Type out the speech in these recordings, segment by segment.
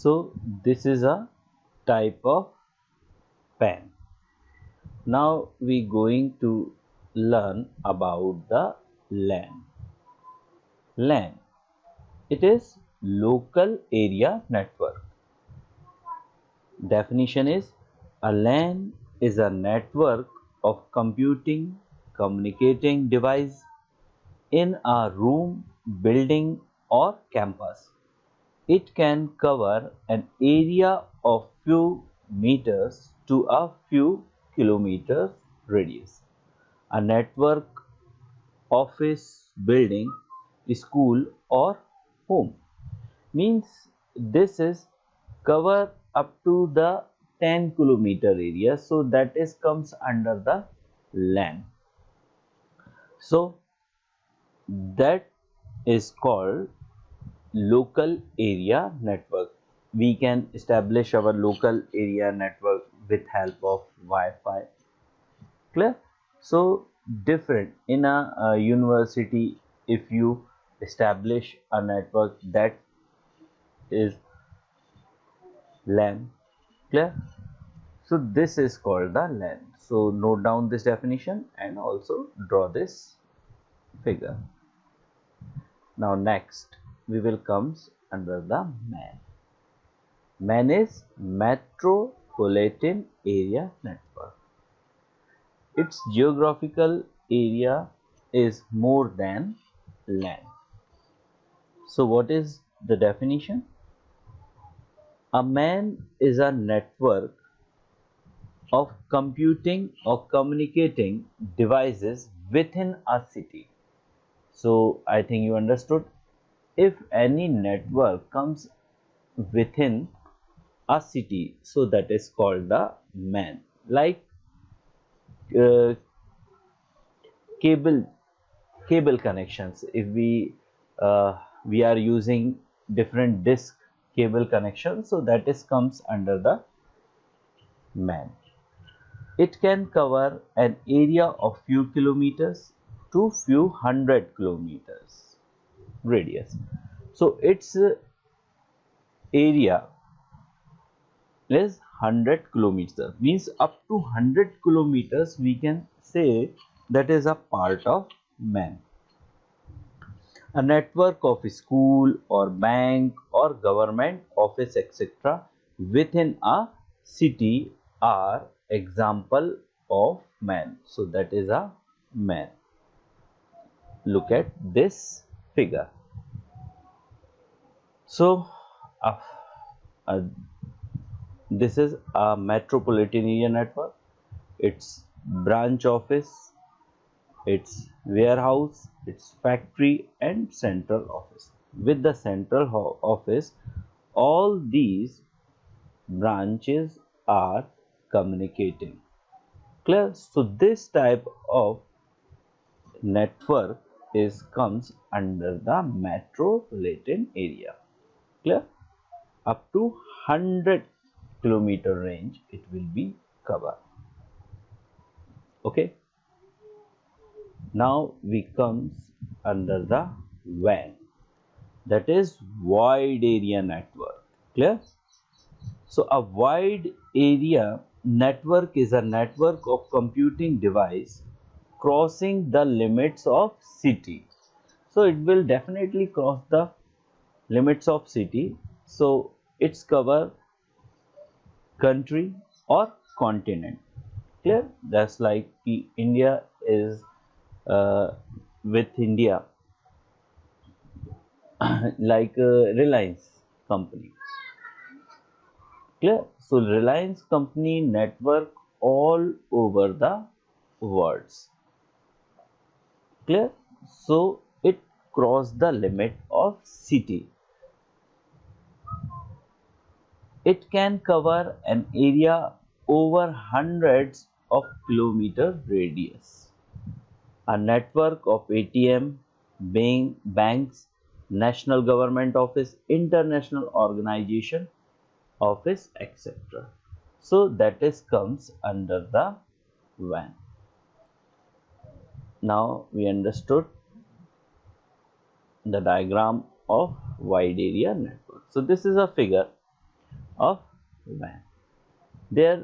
So this is a type of pen. Now we going to learn about the LAN. LAN, it is local area network. Definition is, a LAN is a network of computing communicating device in a room, building or campus. It can cover an area of few meters to a few kilometers radius. A network, office, building, school or home means this is cover up to the 10 kilometer area, so that is comes under the LAN. So that is called local area network. We can establish our local area network with help of Wi-Fi. Clear? So different in a university, if you establish a network, that is LAN. Clear? So this is called the LAN. So note down this definition and also draw this figure. Now next we will comes under the MAN. MAN is Metropolitan Area Network. Its geographical area is more than LAN. So what is the definition? A MAN is a network of computing or communicating devices within a city. So I think you understood. If any network comes within a city, so that is called the MAN. Like uh, cable connections, if we are using different disk cable connections, so that is comes under the MAN. It can cover an area of few kilometers to few hundred kilometers radius. So its area is 100 kilometers, means up to 100 kilometers we can say that is a part of MAN. A network of school or bank or government office etc. within a city are example of MAN. So that is a MAN. Look at this figure. So uh, uh, this is a metropolitan area network. Its branch office, its warehouse, its factory and central office. With the central office, all these branches are communicating. Clear? So this type of network is comes under the metropolitan area. Clear? Up to 100 kilometer range it will be covered. Okay. Now we comes under the WAN, that is wide area network. Clear? So a wide area network is a network of computing device crossing the limits of city. So it will definitely cross the limits of city. So it's cover country or continent. Clear? That's like India is with India like Reliance company. Clear? So Reliance company network all over the world. Clear? So it crossed the limit of city. It can cover an area over hundreds of kilometer radius. A network of ATM, banks, national government office, international organization office, etc. So that is comes under the WAN. Now we understood the diagram of wide area network. So this is a figure of WAN. Their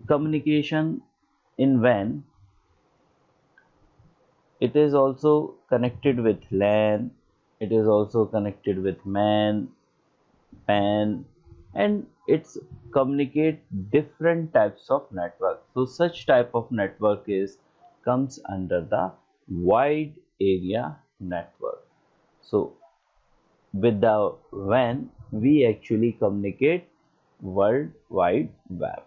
communication in WAN, it is also connected with LAN, it is also connected with MAN, PAN, and it's communicate different types of network. So such type of network is comes under the wide area network. So with the WAN we actually communicate World Wide Web.